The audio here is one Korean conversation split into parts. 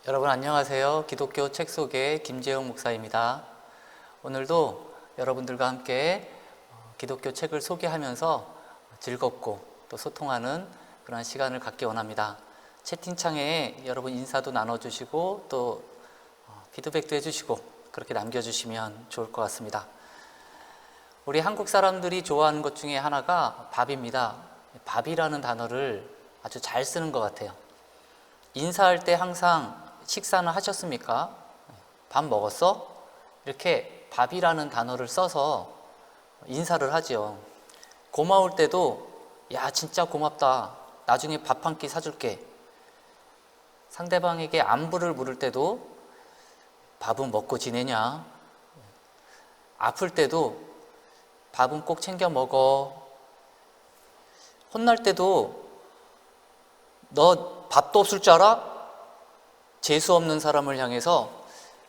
여러분 안녕하세요. 기독교 책 소개 김재용 목사입니다. 오늘도 여러분들과 함께 기독교 책을 소개하면서 즐겁고 또 소통하는 그런 시간을 갖기 원합니다. 채팅창에 여러분 인사도 나눠주시고 또 피드백도 해주시고 그렇게 남겨주시면 좋을 것 같습니다. 우리 한국 사람들이 좋아하는 것 중에 하나가 밥입니다. 밥이라는 단어를 아주 잘 쓰는 것 같아요. 인사할 때 항상 식사는 하셨습니까? 밥 먹었어? 이렇게 밥이라는 단어를 써서 인사를 하죠. 고마울 때도 야 진짜 고맙다. 나중에 밥 한 끼 사줄게. 상대방에게 안부를 물을 때도 밥은 먹고 지내냐? 아플 때도 밥은 꼭 챙겨 먹어. 혼날 때도 너 밥도 없을 줄 알아? 재수 없는 사람을 향해서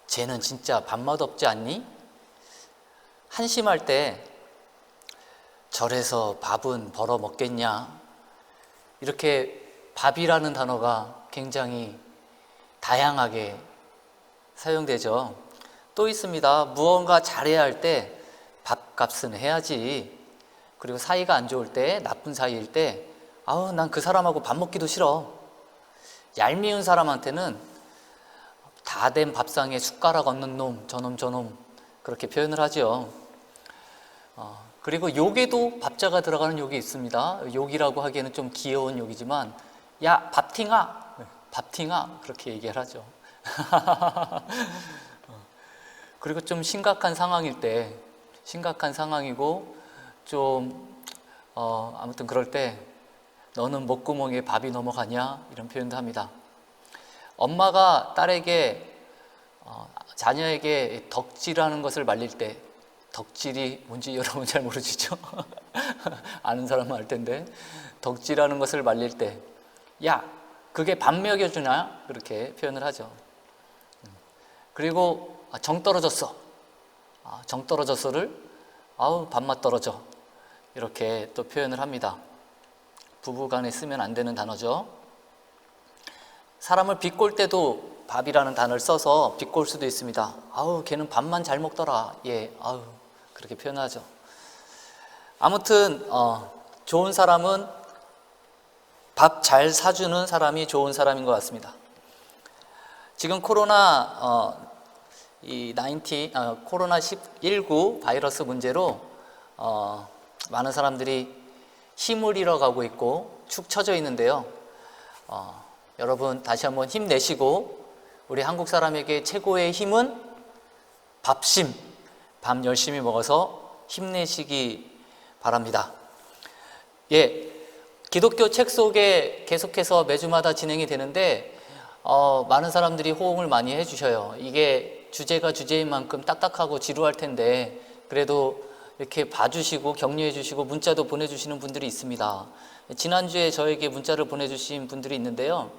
쟤는 진짜 밥맛 없지 않니? 한심할 때 절에서 밥은 벌어 먹겠냐? 이렇게 밥이라는 단어가 굉장히 다양하게 사용되죠. 또 있습니다. 무언가 잘해야 할 때 밥값은 해야지. 그리고 사이가 안 좋을 때, 나쁜 사이일 때 아우 난 그 사람하고 밥 먹기도 싫어. 얄미운 사람한테는 다 된 밥상에 숟가락 얹는 놈, 저놈 그렇게 표현을 하죠. 그리고 욕에도 밥자가 들어가는 욕이 있습니다. 욕이라고 하기에는 좀 귀여운 욕이지만 야 밥팅아 그렇게 얘기를 하죠. 그리고 좀 심각한 상황일 때 심각한 상황이고 좀 아무튼 그럴 때 너는 목구멍에 밥이 넘어가냐 이런 표현도 합니다. 엄마가 딸에게 자녀에게 덕질하는 것을 말릴 때 덕질이 뭔지 여러분 잘 모르시죠? 아는 사람은 알 텐데 덕질하는 것을 말릴 때 야 그게 밥 먹여주냐 그렇게 표현을 하죠. 그리고 정 떨어졌어. 정 떨어졌어를 아우 밥맛 떨어져 이렇게 또 표현을 합니다. 부부간에 쓰면 안 되는 단어죠. 사람을 비꼴 때도 밥이라는 단어를 써서 비꼴 수도 있습니다. 아우 걔는 밥만 잘 먹더라. 예, 아우 그렇게 표현하죠. 아무튼 좋은 사람은 밥 잘 사주는 사람이 좋은 사람인 것 같습니다. 지금 코로나 19 바이러스 문제로 많은 사람들이 힘을 잃어가고 있고 축 처져 있는데요. 여러분 다시 한번 힘내시고 우리 한국 사람에게 최고의 힘은 밥심, 밥 열심히 먹어서 힘내시기 바랍니다. 예, 기독교 책 속에 계속해서 매주마다 진행이 되는데 많은 사람들이 호응을 많이 해주셔요. 이게 주제가 주제인 만큼 딱딱하고 지루할 텐데 그래도 이렇게 봐주시고 격려해 주시고 문자도 보내주시는 분들이 있습니다. 지난주에 저에게 문자를 보내주신 분들이 있는데요.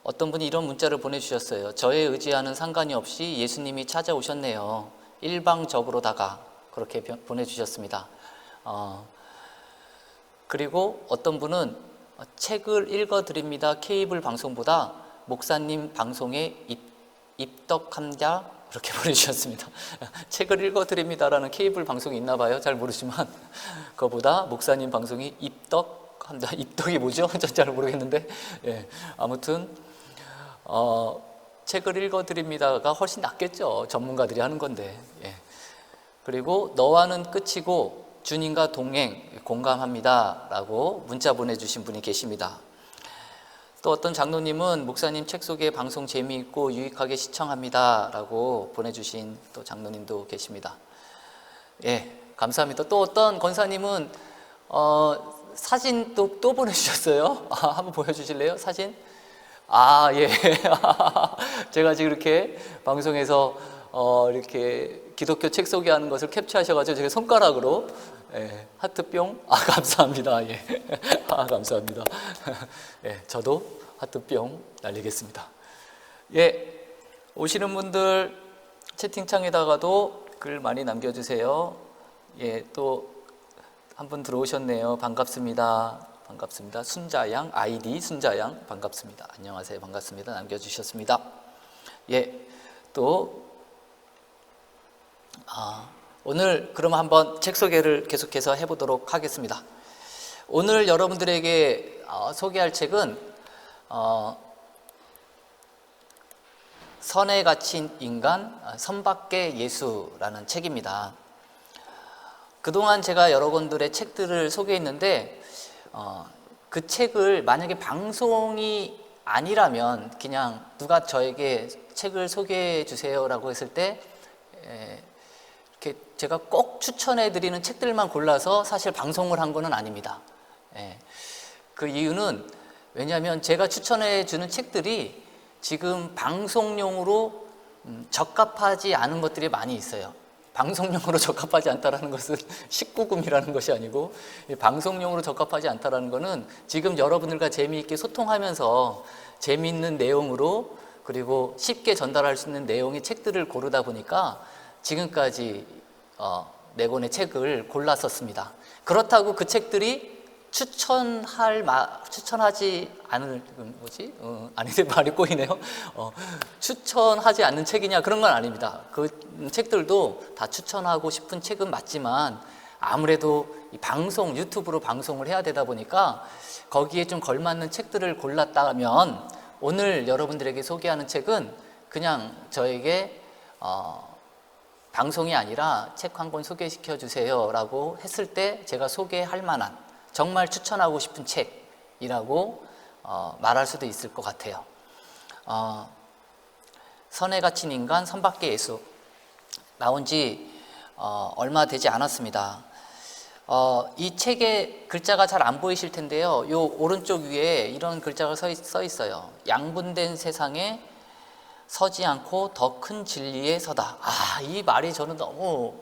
어떤 분이 이런 문자를 보내주셨어요. 저의 의지와는 상관이 없이 예수님이 찾아오셨네요. 일방적으로다가 그렇게 보내주셨습니다. 그리고 어떤 분은 책을 읽어드립니다. 케이블 방송보다 목사님 방송에 입덕합니다. 그렇게 보내주셨습니다. 책을 읽어드립니다라는 케이블 방송이 있나 봐요. 잘 모르지만 그거보다 목사님 방송이 입덕합니다. 입덕이 뭐죠? 잘 모르겠는데 예, 아무튼 책을 읽어드립니다가 훨씬 낫겠죠. 전문가들이 하는 건데. 예. 그리고 너와는 끝이고 주님과 동행 공감합니다 라고 문자 보내주신 분이 계십니다. 또 어떤 장로님은 목사님 책 속에 방송 재미있고 유익하게 시청합니다 라고 보내주신 또 장로님도 계십니다. 예, 감사합니다. 또 어떤 권사님은 사진 또 보내주셨어요. 한번 보여주실래요? 사진? 예. 제가 지금 이렇게 방송에서 이렇게 기독교 책 소개하는 것을 캡처하셔가지고 제가 손가락으로 하트뿅. 감사합니다. 예. 감사합니다. 예, 저도 하트뿅 날리겠습니다. 예, 오시는 분들 채팅창에다가도 글 많이 남겨주세요. 예, 또 한 분 들어오셨네요. 반갑습니다. 반갑습니다. 순자양, 아이디 순자양 반갑습니다. 안녕하세요. 반갑습니다. 남겨주셨습니다. 예, 또 오늘 그럼 한번 책 소개를 계속해서 해보도록 하겠습니다. 오늘 여러분들에게 소개할 책은 선에 갇힌 인간, 선밖의 예수라는 책입니다. 그동안 제가 여러분들의 책들을 소개했는데 그 책을 만약에 방송이 아니라면 그냥 누가 저에게 책을 소개해 주세요라고 했을 때 이렇게 제가 꼭 추천해 드리는 책들만 골라서 사실 방송을 한 거는 아닙니다. 그 이유는 왜냐하면 제가 추천해 주는 책들이 지금 방송용으로 적합하지 않은 것들이 많이 있어요. 방송용으로 적합하지 않다라는 것은 19금이라는 것이 아니고, 방송용으로 적합하지 않다라는 것은 지금 여러분들과 재미있게 소통하면서 재미있는 내용으로, 그리고 쉽게 전달할 수 있는 내용의 책들을 고르다 보니까 지금까지 4권의 책을 골랐었습니다. 그렇다고 그 책들이 추천하지 않을, 아닌데 말이 꼬이네요. 추천하지 않는 책이냐, 그런 건 아닙니다. 그 책들도 다 추천하고 싶은 책은 맞지만 아무래도 이 방송, 유튜브로 방송을 해야 되다 보니까 거기에 좀 걸맞는 책들을 골랐다면, 오늘 여러분들에게 소개하는 책은 그냥 저에게 방송이 아니라 책 한 권 소개시켜 주세요 라고 했을 때 제가 소개할 만한, 정말 추천하고 싶은 책이라고 말할 수도 있을 것 같아요. 선에 갇힌 인간, 선밖의 예수, 나온 지 얼마 되지 않았습니다. 이 책에 글자가 잘 안 보이실 텐데요, 요 오른쪽 위에 이런 글자가 써 있어요. 양분된 세상에 서지 않고 더 큰 진리에 서다. 이 말이 저는 너무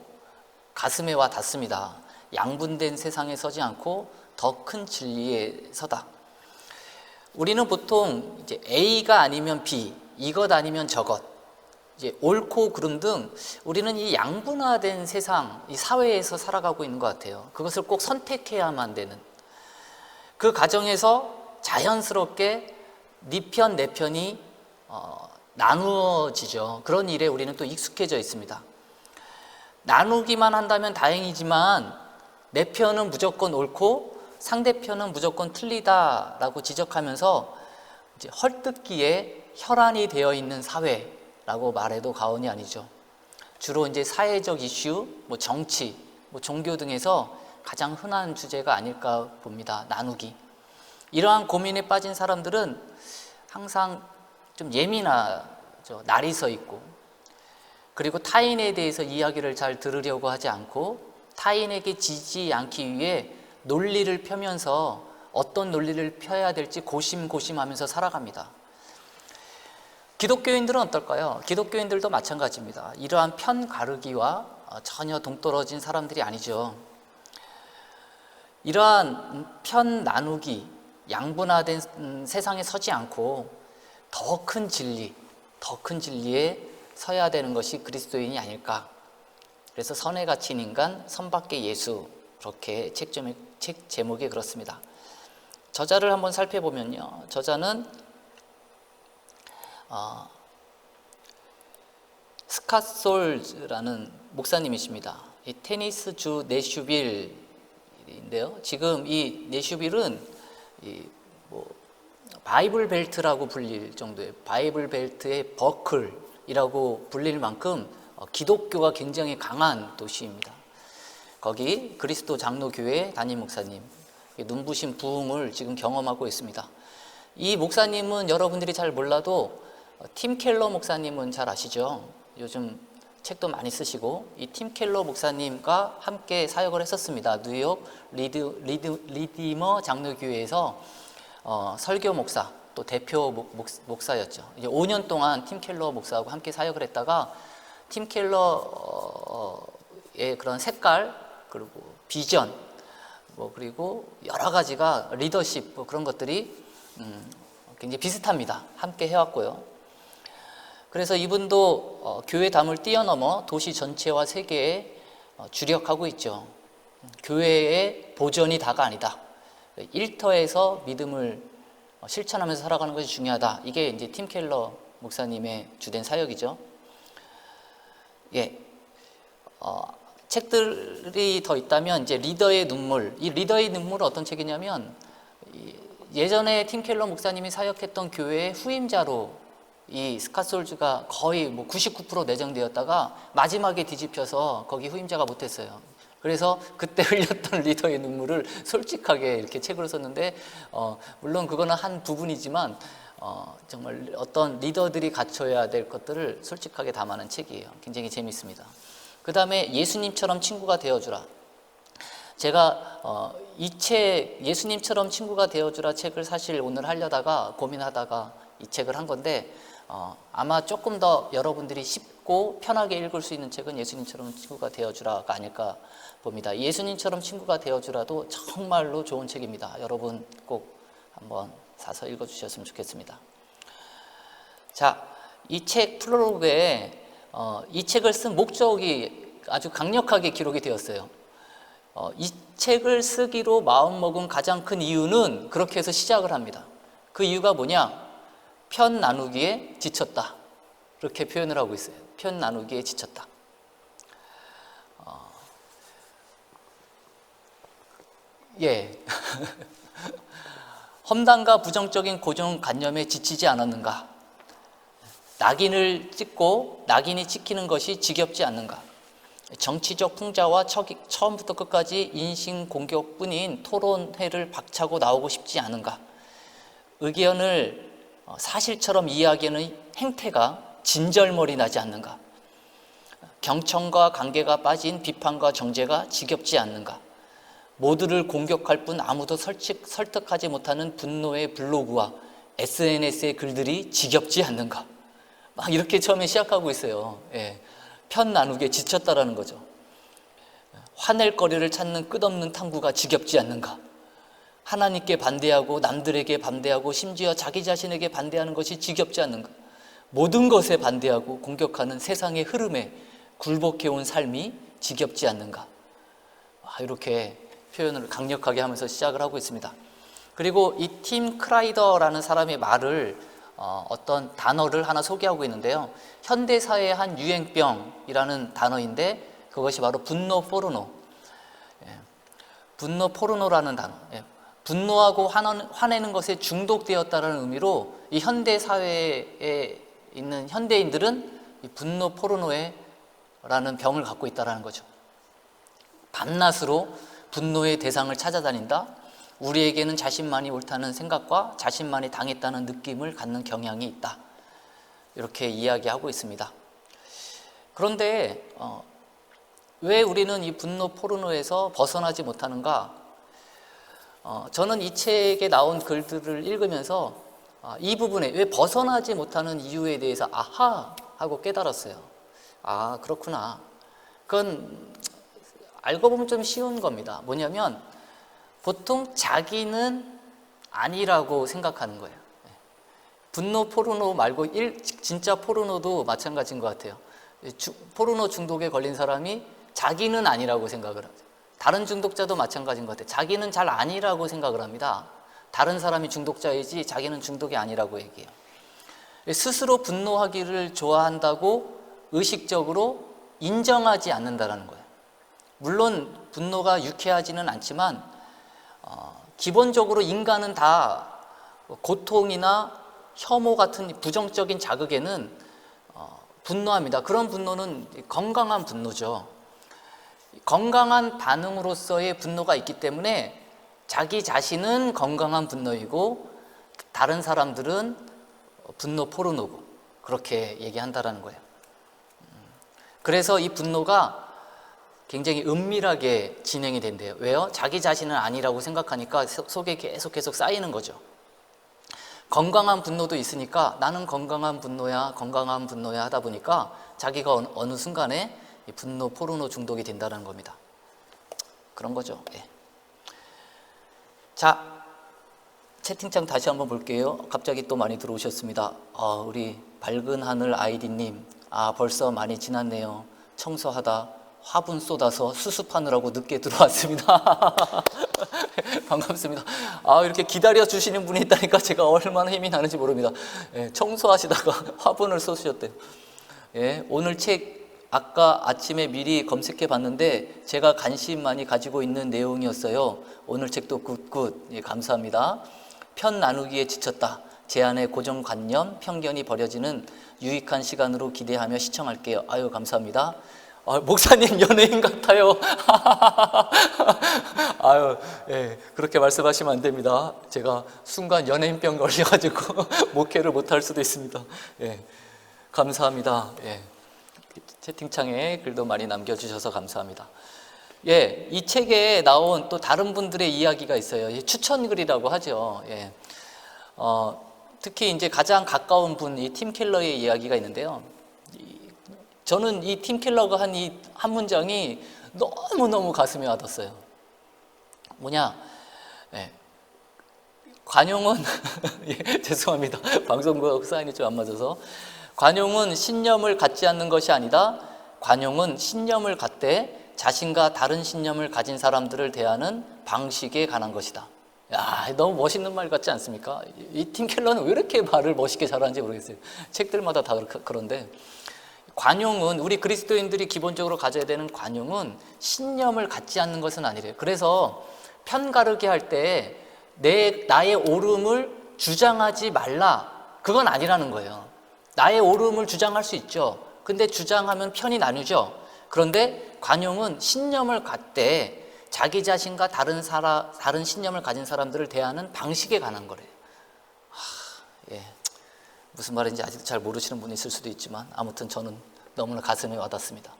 가슴에 와 닿습니다. 양분된 세상에 서지 않고 더 큰 진리에 서다. 우리는 보통 이제 A가 아니면 B, 이것 아니면 저것, 이제 옳고 그름 등 우리는 이 양분화된 세상, 이 사회에서 살아가고 있는 것 같아요. 그것을 꼭 선택해야만 되는, 그 과정에서 자연스럽게 네 편, 내 편이 나누어지죠. 그런 일에 우리는 또 익숙해져 있습니다. 나누기만 한다면 다행이지만 내 편은 무조건 옳고 상대편은 무조건 틀리다라고 지적하면서 이제 헐뜯기에 혈안이 되어 있는 사회라고 말해도 과언이 아니죠. 주로 이제 사회적 이슈, 정치, 종교 등에서 가장 흔한 주제가 아닐까 봅니다. 나누기. 이러한 고민에 빠진 사람들은 항상 좀 예민하죠. 날이 서 있고, 그리고 타인에 대해서 이야기를 잘 들으려고 하지 않고 타인에게 지지 않기 위해 논리를 펴면서 어떤 논리를 펴야 될지 고심고심하면서 살아갑니다. 기독교인들은 어떨까요? 기독교인들도 마찬가지입니다. 이러한 편 가르기와 전혀 동떨어진 사람들이 아니죠. 이러한 편 나누기, 양분화된 세상에 서지 않고 더 큰 진리, 더 큰 진리에 서야 되는 것이 그리스도인이 아닐까. 그래서 선에 갇힌 인간, 선밖의 예수, 그렇게 책 제목이 그렇습니다. 저자를 한번 살펴보면요, 저자는 스캇솔라는 목사님이십니다. 이 테니스 주 내슈빌인데요, 지금 이 내슈빌은 바이블 벨트라고 불릴 정도의, 바이블 벨트의 버클이라고 불릴 만큼 기독교가 굉장히 강한 도시입니다. 거기 그리스도 장로교회 담임 목사님, 눈부신 부흥을 지금 경험하고 있습니다. 이 목사님은 여러분들이 잘 몰라도 팀 켈러 목사님은 잘 아시죠? 요즘 책도 많이 쓰시고, 이 팀 켈러 목사님과 함께 사역을 했었습니다. 뉴욕 리디머 장로교회에서 설교 목사, 또 대표 목사였죠. 이제 5년 동안 팀 켈러 목사하고 함께 사역을 했다가 팀 켈러의 그런 색깔, 그리고 비전, 그리고 여러 가지가 리더십, 그런 것들이 굉장히 비슷합니다. 함께 해왔고요. 그래서 이분도 교회 담을 뛰어넘어 도시 전체와 세계에 주력하고 있죠. 교회의 보전이 다가 아니다. 일터에서 믿음을 실천하면서 살아가는 것이 중요하다. 이게 이제 팀 켈러 목사님의 주된 사역이죠. 예, 책들이 더 있다면 이제 리더의 눈물. 이 리더의 눈물은 어떤 책이냐면 예전에 팀 켈러 목사님이 사역했던 교회의 후임자로 이 스캇 솔즈가 거의 뭐 99% 내정되었다가 마지막에 뒤집혀서 거기 후임자가 못했어요. 그래서 그때 흘렸던 리더의 눈물을 솔직하게 이렇게 책으로 썼는데 물론 그거는 한 부분이지만 정말 어떤 리더들이 갖춰야 될 것들을 솔직하게 담아낸 책이에요. 굉장히 재밌습니다. 그 다음에 예수님처럼 친구가 되어주라. 제가 이 책 예수님처럼 친구가 되어주라 책을 사실 오늘 하려다가 고민하다가 이 책을 한 건데 아마 조금 더 여러분들이 쉽고 편하게 읽을 수 있는 책은 예수님처럼 친구가 되어주라가 아닐까 봅니다. 예수님처럼 친구가 되어주라도 정말로 좋은 책입니다. 여러분 꼭 한번 사서 읽어주셨으면 좋겠습니다. 자, 이 책 프롤로그에 이 책을 쓴 목적이 아주 강력하게 기록이 되었어요. 이 책을 쓰기로 마음먹은 가장 큰 이유는 그렇게 해서 시작을 합니다. 그 이유가 뭐냐? 편 나누기에 지쳤다. 이렇게 표현을 하고 있어요. 편 나누기에 지쳤다. 예. 험담과 부정적인 고정관념에 지치지 않았는가? 낙인을 찍고 낙인이 찍히는 것이 지겹지 않는가? 정치적 풍자와 처음부터 끝까지 인신공격뿐인 토론회를 박차고 나오고 싶지 않은가? 의견을 사실처럼 이야기하는 행태가 진절머리 나지 않는가? 경청과 관계가 빠진 비판과 정죄가 지겹지 않는가? 모두를 공격할 뿐 아무도 설득하지 못하는 분노의 블로그와 SNS의 글들이 지겹지 않는가? 막 이렇게 처음에 시작하고 있어요. 예. 편 나누기에 지쳤다라는 거죠. 화낼 거리를 찾는 끝없는 탐구가 지겹지 않는가? 하나님께 반대하고 남들에게 반대하고 심지어 자기 자신에게 반대하는 것이 지겹지 않는가? 모든 것에 반대하고 공격하는 세상의 흐름에 굴복해온 삶이 지겹지 않는가? 이렇게 표현을 강력하게 하면서 시작을 하고 있습니다. 그리고 이 팀 크라이더라는 사람의 말을 어떤 단어를 하나 소개하고 있는데요. 현대사회의 한 유행병이라는 단어인데 그것이 바로 분노 포르노. 분노 포르노라는 단어. 분노하고 화내는 것에 중독되었다는 의미로 이 현대사회에 있는 현대인들은 이 분노 포르노라는 병을 갖고 있다는 거죠. 밤낮으로 분노의 대상을 찾아다닌다. 우리에게는 자신만이 옳다는 생각과 자신만이 당했다는 느낌을 갖는 경향이 있다. 이렇게 이야기하고 있습니다. 그런데 왜 우리는 이 분노 포르노에서 벗어나지 못하는가? 저는 이 책에 나온 글들을 읽으면서 이 부분에 왜 벗어나지 못하는 이유에 대해서 아하 하고 깨달았어요. 아, 그렇구나. 그건 알고 보면 좀 쉬운 겁니다. 뭐냐면 보통 자기는 아니라고 생각하는 거예요. 분노 포르노 말고 진짜 포르노도 마찬가지인 것 같아요. 포르노 중독에 걸린 사람이 자기는 아니라고 생각을 하죠. 다른 중독자도 마찬가지인 것 같아요. 자기는 잘 아니라고 생각을 합니다. 다른 사람이 중독자이지 자기는 중독이 아니라고 얘기해요. 스스로 분노하기를 좋아한다고 의식적으로 인정하지 않는다는 거예요. 물론 분노가 유쾌하지는 않지만 기본적으로 인간은 다 고통이나 혐오 같은 부정적인 자극에는 분노합니다. 그런 분노는 건강한 분노죠. 건강한 반응으로서의 분노가 있기 때문에 자기 자신은 건강한 분노이고 다른 사람들은 분노 포르노고 그렇게 얘기한다라는 거예요. 그래서 이 분노가 굉장히 은밀하게 진행이 된대요. 왜요? 자기 자신은 아니라고 생각하니까 속에 계속 쌓이는 거죠. 건강한 분노도 있으니까 나는 건강한 분노야 하다 보니까 자기가 어느 순간에 이 분노 포르노 중독이 된다는 겁니다. 그런 거죠. 예. 자, 채팅창 다시 한번 볼게요. 갑자기 또 많이 들어오셨습니다. 우리 밝은 하늘 아이디님, 벌써 많이 지났네요. 청소하다 화분 쏟아서 수습하느라고 늦게 들어왔습니다. 반갑습니다. 이렇게 기다려 주시는 분이 있다니까 제가 얼마나 힘이 나는지 모릅니다. 청소하시다가 화분을 쏟으셨대요. 오늘 책 아까 아침에 미리 검색해 봤는데 제가 관심 많이 가지고 있는 내용이었어요. 오늘 책도 굿굿. 감사합니다. 편 나누기에 지쳤다. 제 안의 고정관념, 편견이 버려지는 유익한 시간으로 기대하며 시청할게요. 아유, 감사합니다. 목사님 연예인 같아요. 아유, 그렇게 말씀하시면 안 됩니다. 제가 순간 연예인병 걸려가지고 목회를 못할 수도 있습니다. 감사합니다. 채팅창에 글도 많이 남겨주셔서 감사합니다. 이 책에 나온 또 다른 분들의 이야기가 있어요. 추천글이라고 하죠. 특히 이제 가장 가까운 분, 이 팀 켈러의 이야기가 있는데요. 저는 이 팀 켈러가 한 이 한 문장이 너무너무 가슴에 와닿았어요. 뭐냐? 관용은 죄송합니다. 방송국 사인이 좀 안 맞아서. 관용은 신념을 갖지 않는 것이 아니다. 관용은 신념을 갖되 자신과 다른 신념을 가진 사람들을 대하는 방식에 관한 것이다. 너무 멋있는 말 같지 않습니까? 이 팀 켈러는 왜 이렇게 말을 멋있게 잘하는지 모르겠어요. 책들마다 다 그런데, 관용은, 우리 그리스도인들이 기본적으로 가져야 되는 관용은 신념을 갖지 않는 것은 아니래요. 그래서 편가르기 할 때 나의 옳음을 주장하지 말라, 그건 아니라는 거예요. 나의 옳음을 주장할 수 있죠. 근데 주장하면 편이 나누죠. 그런데 관용은 신념을 갖되 자기 자신과 다른 신념을 가진 사람들을 대하는 방식에 관한 거래요. 무슨 말인지 아직도 잘 모르시는 분이 있을 수도 있지만 아무튼 저는 너무나 가슴에 와닿습니다.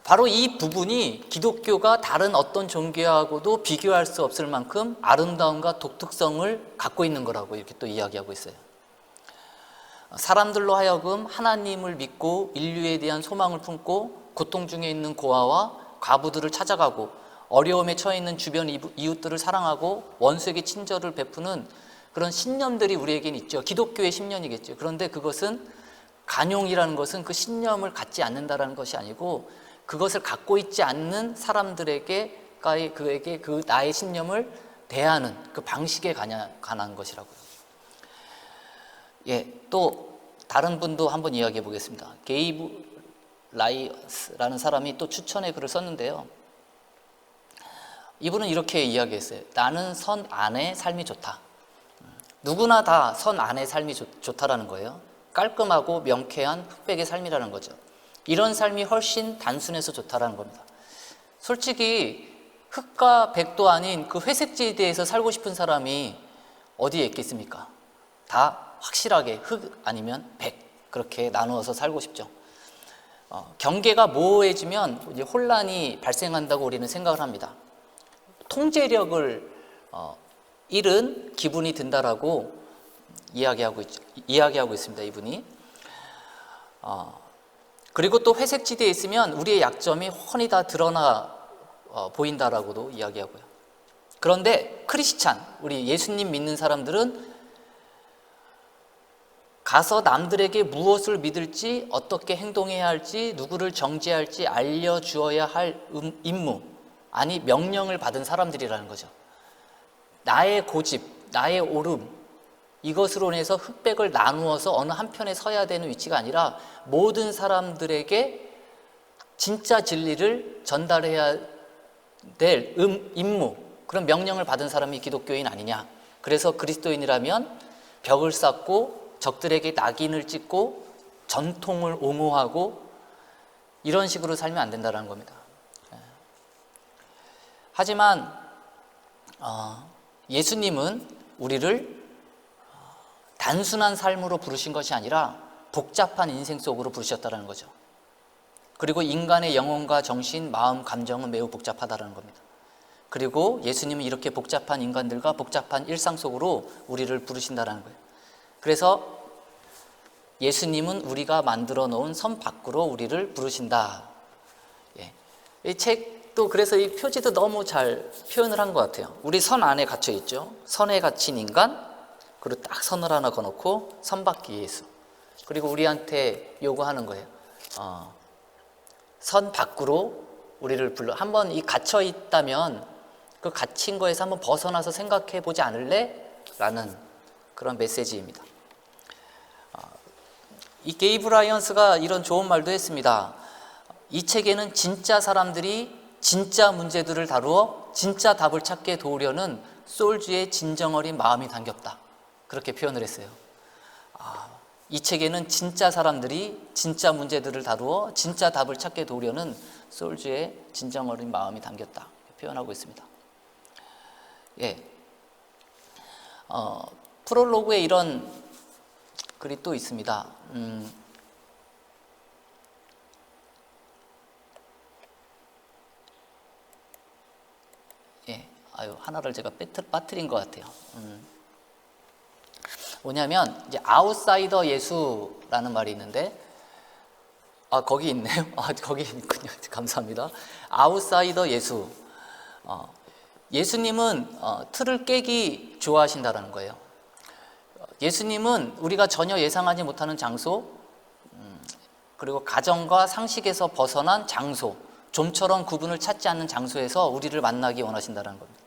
바로 이 부분이 기독교가 다른 어떤 종교하고도 비교할 수 없을 만큼 아름다움과 독특성을 갖고 있는 거라고 이렇게 또 이야기하고 있어요. 사람들로 하여금 하나님을 믿고 인류에 대한 소망을 품고 고통 중에 있는 고아와 과부들을 찾아가고 어려움에 처해 있는 주변 이웃들을 사랑하고 원수에게 친절을 베푸는 그런 신념들이 우리에게는 있죠. 기독교의 신념이겠죠. 그런데 그것은, 관용이라는 것은 그 신념을 갖지 않는다라는 것이 아니고 그것을 갖고 있지 않는 사람들에게 그에게 그 나의 신념을 대하는 그 방식에 관한 것이라고요. 또 다른 분도 한번 이야기해 보겠습니다. 게이브 라이어스라는 사람이 또 추천의 글을 썼는데요. 이분은 이렇게 이야기했어요. 나는 선 안의 삶이 좋다. 누구나 다 선 안의 삶이 좋다라는 거예요. 깔끔하고 명쾌한 흑백의 삶이라는 거죠. 이런 삶이 훨씬 단순해서 좋다라는 겁니다. 솔직히 흑과 백도 아닌 그 회색지대에서 살고 싶은 사람이 어디에 있겠습니까? 다 확실하게 흑 아니면 백, 그렇게 나누어서 살고 싶죠. 경계가 모호해지면 이제 혼란이 발생한다고 우리는 생각을 합니다. 통제력을 잃은 기분이 든다라고 이야기하고 있습니다. 이분이. 그리고 또 회색지대에 있으면 우리의 약점이 훤히 다 드러나 보인다라고도 이야기하고요. 그런데 크리스찬, 우리 예수님 믿는 사람들은 가서 남들에게 무엇을 믿을지, 어떻게 행동해야 할지, 누구를 정죄할지 알려주어야 할 임무, 아니 명령을 받은 사람들이라는 거죠. 나의 고집, 나의 옳음, 이것으로 인해서 흑백을 나누어서 어느 한편에 서야 되는 위치가 아니라 모든 사람들에게 진짜 진리를 전달해야 될 임무, 그런 명령을 받은 사람이 기독교인 아니냐. 그래서 그리스도인이라면 벽을 쌓고 적들에게 낙인을 찍고 전통을 옹호하고 이런 식으로 살면 안 된다는 겁니다. 하지만 예수님은 우리를 단순한 삶으로 부르신 것이 아니라 복잡한 인생 속으로 부르셨다는 거죠. 그리고 인간의 영혼과 정신, 마음, 감정은 매우 복잡하다는 겁니다. 그리고 예수님은 이렇게 복잡한 인간들과 복잡한 일상 속으로 우리를 부르신다는 거예요. 그래서 예수님은 우리가 만들어 놓은 선 밖으로 우리를 부르신다. 이 책도 그래서 이 표지도 너무 잘 표현을 한 것 같아요. 우리 선 안에 갇혀 있죠. 선에 갇힌 인간, 그리고 딱 선을 하나 거놓고 선 밖이 예수. 그리고 우리한테 요구하는 거예요. 선 밖으로 우리를 불러. 한번 이 갇혀 있다면 그 갇힌 거에서 한번 벗어나서 생각해 보지 않을래? 라는 그런 메시지입니다. 이 게이 브라이언스가 이런 좋은 말도 했습니다. 이 책에는 진짜 사람들이 진짜 문제들을 다루어 진짜 답을 찾게 도우려는 솔주의 진정 어린 마음이 담겼다. 그렇게 표현을 했어요. 이 책에는 진짜 사람들이 진짜 문제들을 다루어 진짜 답을 찾게 도우려는 솔주의 진정 어린 마음이 담겼다. 표현하고 있습니다. 예. 프롤로그에 이런 글이 또 있습니다. 예. 하나를 제가 빠뜨린 것 같아요. 뭐냐면, 이제 아웃사이더 예수라는 말이 있는데, 거기 있네요. 거기 있군요. 감사합니다. 아웃사이더 예수. 예수님은 틀을 깨기 좋아하신다라는 거예요. 예수님은 우리가 전혀 예상하지 못하는 장소, 그리고 가정과 상식에서 벗어난 장소, 좀처럼 구분을 찾지 않는 장소에서 우리를 만나기 원하신다는 겁니다.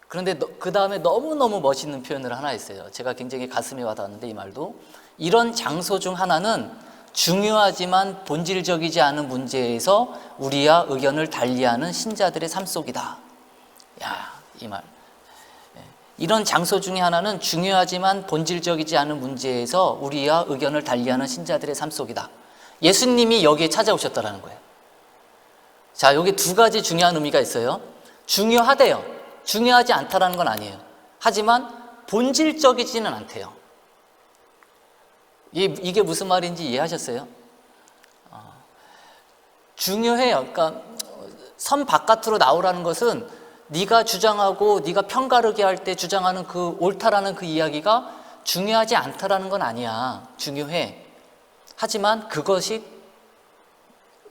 그런데 그 다음에 너무너무 멋있는 표현을 하나 했어요. 제가 굉장히 가슴에 와닿았는데, 이 말도. 이런 장소 중 하나는 중요하지만 본질적이지 않은 문제에서 우리와 의견을 달리하는 신자들의 삶 속이다. 이 말. 이런 장소 중에 하나는 중요하지만 본질적이지 않은 문제에서 우리와 의견을 달리하는 신자들의 삶 속이다. 예수님이 여기에 찾아오셨다는 거예요. 자, 여기 두 가지 중요한 의미가 있어요. 중요하대요. 중요하지 않다라는 건 아니에요. 하지만 본질적이지는 않대요. 이게 무슨 말인지 이해하셨어요? 중요해요. 그러니까 선 바깥으로 나오라는 것은 네가 주장하고 네가 편가르게 할 때 주장하는 그 옳다라는 그 이야기가 중요하지 않다라는 건 아니야. 중요해. 하지만 그것이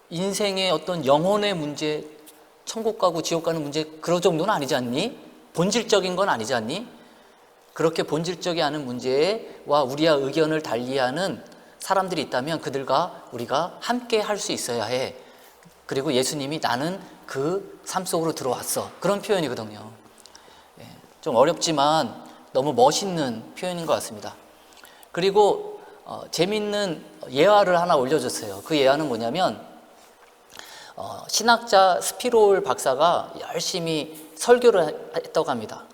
인생의 어떤 영혼의 문제, 천국 가고 지옥 가는 문제, 그런 정도는 아니지 않니? 본질적인 건 아니지 않니? 그렇게 본질적이 않은 문제와 우리와 의견을 달리하는 사람들이 있다면 그들과 우리가 함께 할 수 있어야 해. 그리고 예수님이 나는 그 삶 속으로 들어왔어. 그런 표현이거든요. 좀 어렵지만 너무 멋있는 표현인 것 같습니다. 그리고 재미있는 예화를 하나 올려줬어요. 그 예화는 뭐냐면 신학자 스피롤 박사가 열심히 설교를 했다고 합니다.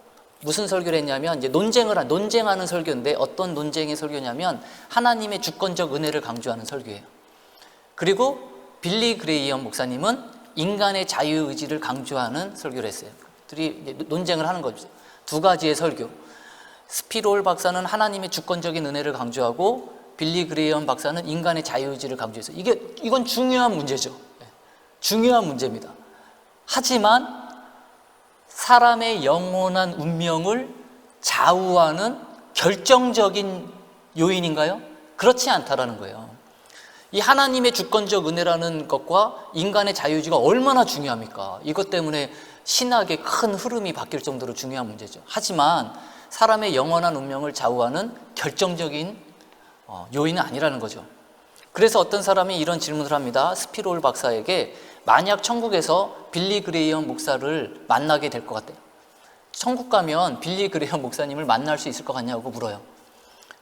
무슨 설교를 했냐면 이제 논쟁하는 설교인데, 어떤 논쟁의 설교냐면 하나님의 주권적 은혜를 강조하는 설교예요. 그리고 빌리 그레이엄 목사님은 인간의 자유의지를 강조하는 설교를 했어요. 둘이 논쟁을 하는 거죠. 두 가지의 설교. 스피롤 박사는 하나님의 주권적인 은혜를 강조하고 빌리 그레이엄 박사는 인간의 자유의지를 강조해서 이건 중요한 문제죠. 중요한 문제입니다. 하지만 사람의 영원한 운명을 좌우하는 결정적인 요인인가요? 그렇지 않다라는 거예요. 이 하나님의 주권적 은혜라는 것과 인간의 자유의지가 얼마나 중요합니까? 이것 때문에 신학의 큰 흐름이 바뀔 정도로 중요한 문제죠. 하지만 사람의 영원한 운명을 좌우하는 결정적인 요인은 아니라는 거죠. 그래서 어떤 사람이 이런 질문을 합니다. 스피롤 박사에게 만약 천국에서 빌리 그레이엄 목사를 만나게 될 것 같대요. 천국 가면 빌리 그레이엄 목사님을 만날 수 있을 것 같냐고 물어요.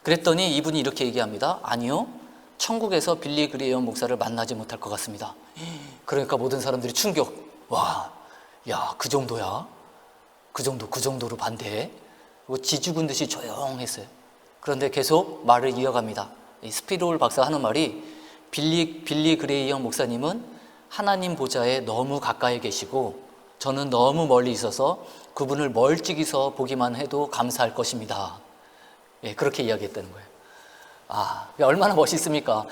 그랬더니 이분이 이렇게 얘기합니다. 아니요, 천국에서 빌리 그레이엄 목사를 만나지 못할 것 같습니다. 그러니까 모든 사람들이 충격. 와, 야, 그 정도야? 그 정도로 반대해? 그리고 지죽은 듯이 조용했어요. 그런데 계속 말을 이어갑니다. 이 스피롤 박사 하는 말이 빌리 그레이엄 목사님은 하나님 보좌에 너무 가까이 계시고 저는 너무 멀리 있어서 그분을 멀찍이서 보기만 해도 감사할 것입니다. 그렇게 이야기했다는 거예요. 얼마나 멋있습니까?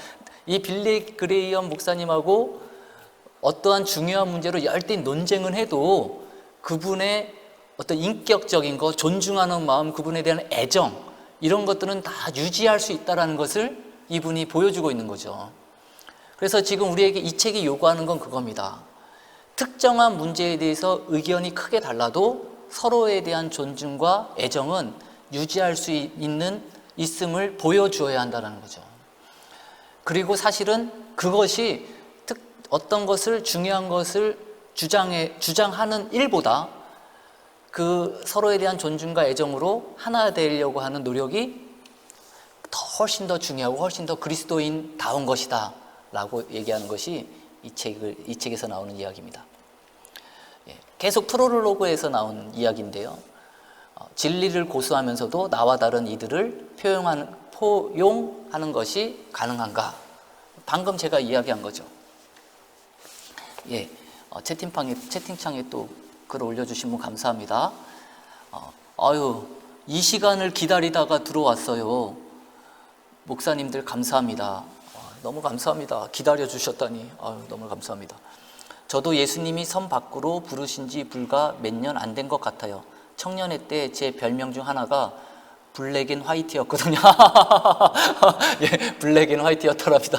이 빌리 그레이엄 목사님하고 어떠한 중요한 문제로 열띤 논쟁은 해도 그분의 어떤 인격적인 것, 존중하는 마음, 그분에 대한 애정, 이런 것들은 다 유지할 수 있다는 것을 이분이 보여주고 있는 거죠. 그래서 지금 우리에게 이 책이 요구하는 건 그겁니다. 특정한 문제에 대해서 의견이 크게 달라도 서로에 대한 존중과 애정은 유지할 수 있음을 보여주어야 한다는 거죠. 그리고 사실은 그것이 어떤 것을 중요한 것을 주장하는 일보다 그 서로에 대한 존중과 애정으로 하나 되려고 하는 노력이 훨씬 더 중요하고 훨씬 더 그리스도인다운 것이다 라고 얘기하는 것이 이 책에서 나오는 이야기입니다. 계속 프롤로그에서 나온 이야기인데요. 진리를 고수하면서도 나와 다른 이들을 포용하는 것이 가능한가? 방금 제가 이야기한 거죠. 채팅창에 또 글 올려주신 분 감사합니다. 이 시간을 기다리다가 들어왔어요. 목사님들 감사합니다. 너무 감사합니다. 기다려주셨다니 너무 감사합니다. 저도 예수님이 섬 밖으로 부르신 지 불과 몇 년 안 된 것 같아요. 청년회 때 제 별명 중 하나가 블랙 앤 화이트였거든요. 블랙 앤 화이트였더랍니다.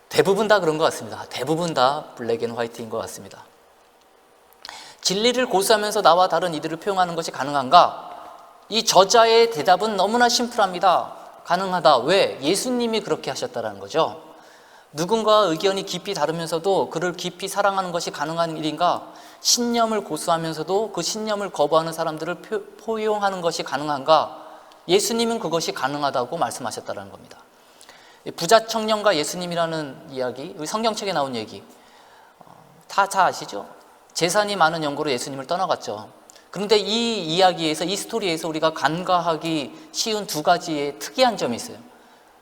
대부분 다 그런 것 같습니다. 대부분 다 블랙 앤 화이트인 것 같습니다. 진리를 고수하면서 나와 다른 이들을 표현하는 것이 가능한가? 이 저자의 대답은 너무나 심플합니다. 가능하다. 왜? 예수님이 그렇게 하셨다는 거죠. 누군가와 의견이 깊이 다르면서도 그를 깊이 사랑하는 것이 가능한 일인가? 신념을 고수하면서도 그 신념을 거부하는 사람들을 포용하는 것이 가능한가? 예수님은 그것이 가능하다고 말씀하셨다는 겁니다. 부자 청년과 예수님이라는 이야기, 성경책에 나온 얘기 다 아시죠? 재산이 많은 연고로 예수님을 떠나갔죠. 그런데 이 이야기에서, 이 스토리에서 우리가 간과하기 쉬운 두 가지의 특이한 점이 있어요.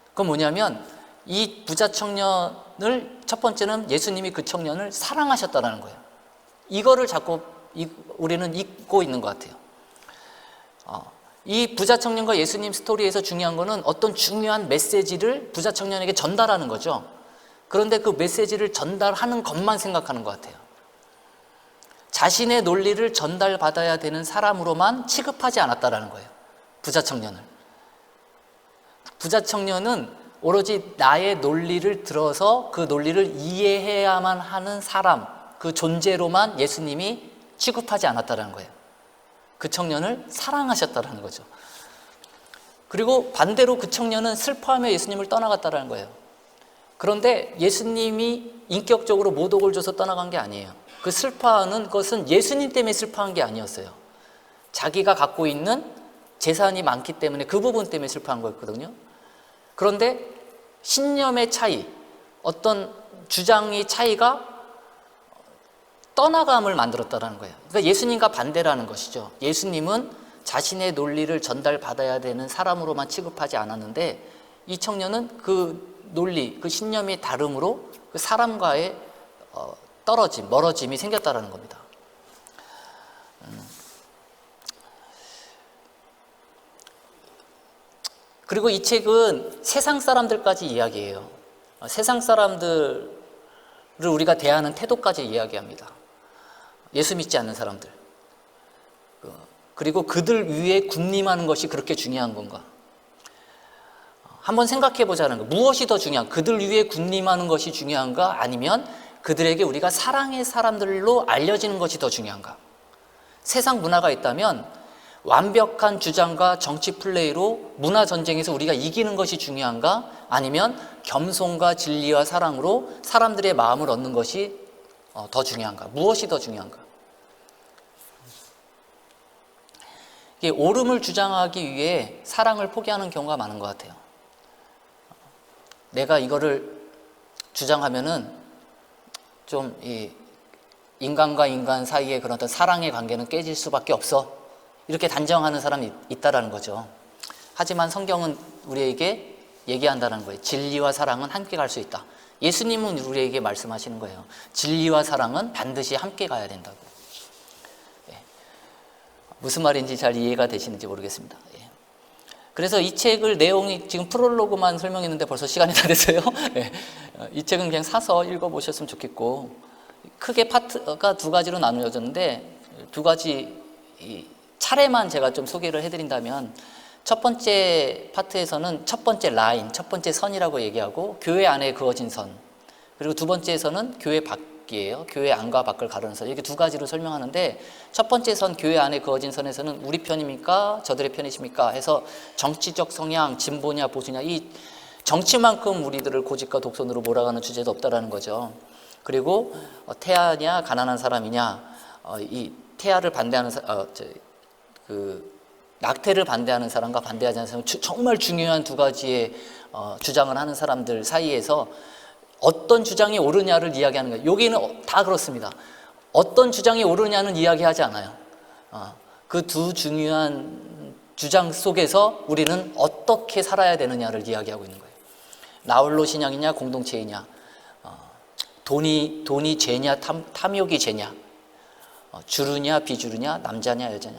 그건 뭐냐면 이 부자 청년을, 첫 번째는 예수님이 그 청년을 사랑하셨다는 거예요. 이거를 자꾸 우리는 잊고 있는 것 같아요. 이 부자 청년과 예수님 스토리에서 중요한 거는 어떤 중요한 메시지를 부자 청년에게 전달하는 거죠. 그런데 그 메시지를 전달하는 것만 생각하는 것 같아요. 자신의 논리를 전달받아야 되는 사람으로만 취급하지 않았다는 거예요. 부자 청년을. 부자 청년은 오로지 나의 논리를 들어서 그 논리를 이해해야만 하는 사람, 그 존재로만 예수님이 취급하지 않았다는 거예요. 그 청년을 사랑하셨다는 거죠. 그리고 반대로 그 청년은 슬퍼하며 예수님을 떠나갔다는 거예요. 그런데 예수님이 인격적으로 모독을 줘서 떠나간 게 아니에요. 그 슬퍼하는 것은 예수님 때문에 슬퍼한 게 아니었어요. 자기가 갖고 있는 재산이 많기 때문에 그 부분 때문에 슬퍼한 거였거든요. 그런데 신념의 차이, 어떤 주장의 차이가 떠나감을 만들었다는 거예요. 그러니까 예수님과 반대라는 것이죠. 예수님은 자신의 논리를 전달받아야 되는 사람으로만 취급하지 않았는데 이 청년은 그 논리, 그 신념의 다름으로 그 사람과의 멀어짐이 생겼다는 겁니다. 그리고 이 책은 세상 사람들까지 이야기해요. 세상 사람들을 우리가 대하는 태도까지 이야기합니다. 예수 믿지 않는 사람들. 그리고 그들 위에 군림하는 것이 그렇게 중요한 건가? 한번 생각해 보자는 거. 무엇이 더 중요한? 그들 위에 군림하는 것이 중요한가? 아니면 그들에게 우리가 사랑의 사람들로 알려지는 것이 더 중요한가? 세상 문화가 있다면 완벽한 주장과 정치 플레이로 문화 전쟁에서 우리가 이기는 것이 중요한가? 아니면 겸손과 진리와 사랑으로 사람들의 마음을 얻는 것이 더 중요한가? 무엇이 더 중요한가? 이게 옳음을 주장하기 위해 사랑을 포기하는 경우가 많은 것 같아요. 내가 이거를 주장하면은 좀 이 인간과 인간 사이의 그런 어떤 사랑의 관계는 깨질 수밖에 없어. 이렇게 단정하는 사람이 있다라는 거죠. 하지만 성경은 우리에게 얘기한다는 거예요. 진리와 사랑은 함께 갈 수 있다. 예수님은 우리에게 말씀하시는 거예요. 진리와 사랑은 반드시 함께 가야 된다고. 무슨 말인지 잘 이해가 되시는지 모르겠습니다. 그래서 이 책을 내용이 지금 프롤로그만 설명했는데 벌써 시간이 다 됐어요. 이 책은 그냥 사서 읽어보셨으면 좋겠고, 크게 파트가 두 가지로 나누어졌는데 두 가지 차례만 제가 좀 소개를 해드린다면, 첫 번째 파트에서는 첫 번째 라인, 첫 번째 선이라고 얘기하고 교회 안에 그어진 선, 그리고 두 번째에서는 교회 밖이에요. 교회 안과 밖을 가르는 선. 이렇게 두 가지로 설명하는데, 첫 번째 선, 교회 안에 그어진 선에서는 우리 편입니까? 저들의 편이십니까? 해서 정치적 성향, 진보냐 보수냐, 이 정치만큼 우리들을 고집과 독선으로 몰아가는 주제도 없다라는 거죠. 그리고 태아냐 가난한 사람이냐, 이 태아를 반대하는 낙태를 반대하는 사람과 반대하지 않는 사람, 정말 중요한 두 가지의 주장을 하는 사람들 사이에서 어떤 주장이 옳으냐를 이야기하는 거예요. 여기는 다 그렇습니다. 어떤 주장이 옳으냐는 이야기하지 않아요. 그 두 중요한 주장 속에서 우리는 어떻게 살아야 되느냐를 이야기하고 있는 거예요. 나홀로 신앙이냐 공동체이냐, 돈이 죄냐 탐욕이 죄냐, 주르냐 비주르냐, 남자냐 여자냐.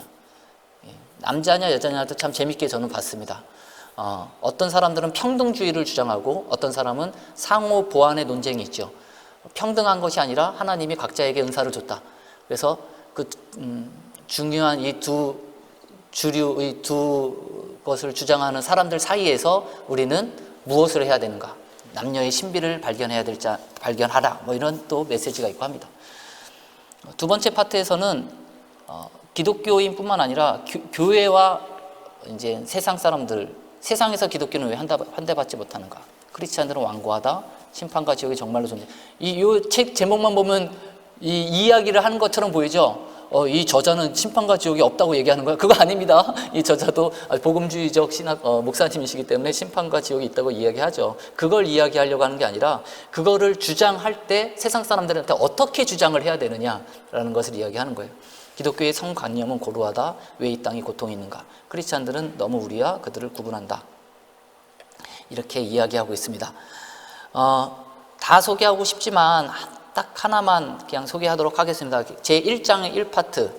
남자냐 여자냐도 참 재밌게 저는 봤습니다. 어떤 사람들은 평등주의를 주장하고 어떤 사람은 상호 보완의 논쟁이 있죠. 평등한 것이 아니라 하나님이 각자에게 은사를 줬다. 그래서 중요한 이 두 주류의 두 것을 주장하는 사람들 사이에서 우리는 무엇을 해야 되는가? 남녀의 신비를 발견하라. 뭐 이런 또 메시지가 있고 합니다. 두 번째 파트에서는 기독교인뿐만 아니라 교회와 이제 세상 사람들, 세상에서 기독교는 왜 환대받지 못하는가? 크리스찬들은 완고하다. 심판과 지옥이 정말로 존재. 이 책 제목만 보면 이 이야기를 하는 것처럼 보이죠? 이 저자는 심판과 지옥이 없다고 얘기하는 거야? 그거 아닙니다. 이 저자도 복음주의적 신학 목사님이시기 때문에 심판과 지옥이 있다고 이야기하죠. 그걸 이야기하려고 하는 게 아니라 그거를 주장할 때 세상 사람들한테 어떻게 주장을 해야 되느냐라는 것을 이야기하는 거예요. 기독교의 성관념은 고루하다. 왜 이 땅이 고통이 있는가? 크리스찬들은 너무 우리와 그들을 구분한다. 이렇게 이야기하고 있습니다. 다 소개하고 싶지만 딱 하나만 그냥 소개하도록 하겠습니다. 제 1장의 1파트,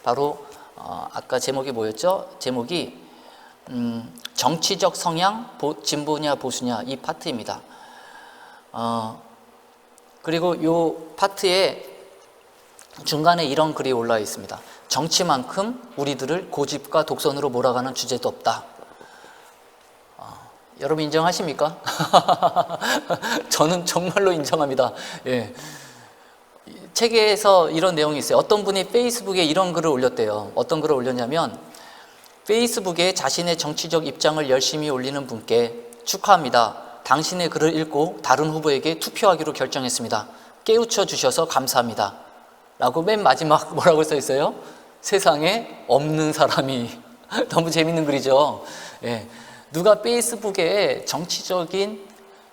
바로 아까 제목이 뭐였죠? 제목이 정치적 성향, 진보냐 보수냐, 이 파트입니다. 그리고 이 파트에 중간에 이런 글이 올라와 있습니다. 정치만큼 우리들을 고집과 독선으로 몰아가는 주제도 없다. 여러분 인정하십니까? 저는 정말로 인정합니다. 예. 책에서 이런 내용이 있어요. 어떤 분이 페이스북에 이런 글을 올렸대요. 어떤 글을 올렸냐면, 페이스북에 자신의 정치적 입장을 열심히 올리는 분께 축하합니다. 당신의 글을 읽고 다른 후보에게 투표하기로 결정했습니다. 깨우쳐 주셔서 감사합니다. 라고 맨 마지막 뭐라고 써 있어요? 세상에 없는 사람이. 너무 재밌는 글이죠. 예. 누가 페이스북에 정치적인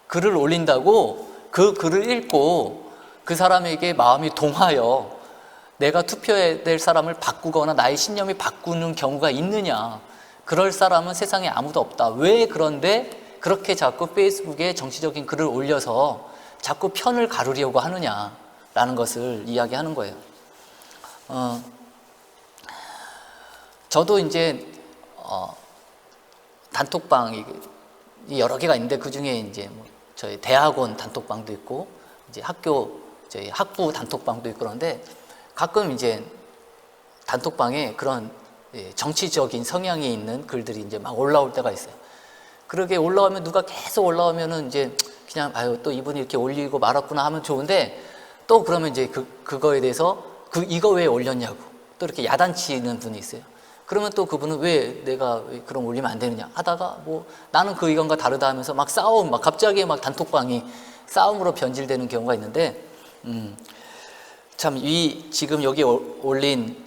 글을 올린다고 그 글을 읽고 그 사람에게 마음이 동하여 내가 투표해야 될 사람을 바꾸거나 나의 신념이 바꾸는 경우가 있느냐? 그럴 사람은 세상에 아무도 없다. 왜 그런데 그렇게 자꾸 페이스북에 정치적인 글을 올려서 자꾸 편을 가르려고 하느냐라는 것을 이야기하는 거예요. 저도 이제 단톡방이 여러 개가 있는데 그 중에 이제 뭐 저희 대학원 단톡방도 있고 이제 저희 학부 단톡방도 있고 그런데 가끔 이제 단톡방에 그런 정치적인 성향이 있는 글들이 이제 막 올라올 때가 있어요. 그렇게 올라오면 누가 계속 올라오면은 이제 그냥 아유 또 이분이 이렇게 올리고 말았구나 하면 좋은데 또 그러면 이제 그거에 대해서 이거 왜 올렸냐고 또 이렇게 야단치는 분이 있어요. 그러면 또 그분은 왜 내가 그럼 올리면 안 되느냐 하다가 뭐 나는 그 의견과 다르다 하면서 막 막 갑자기 막 단톡방이 싸움으로 변질되는 경우가 있는데 참 지금 여기 올린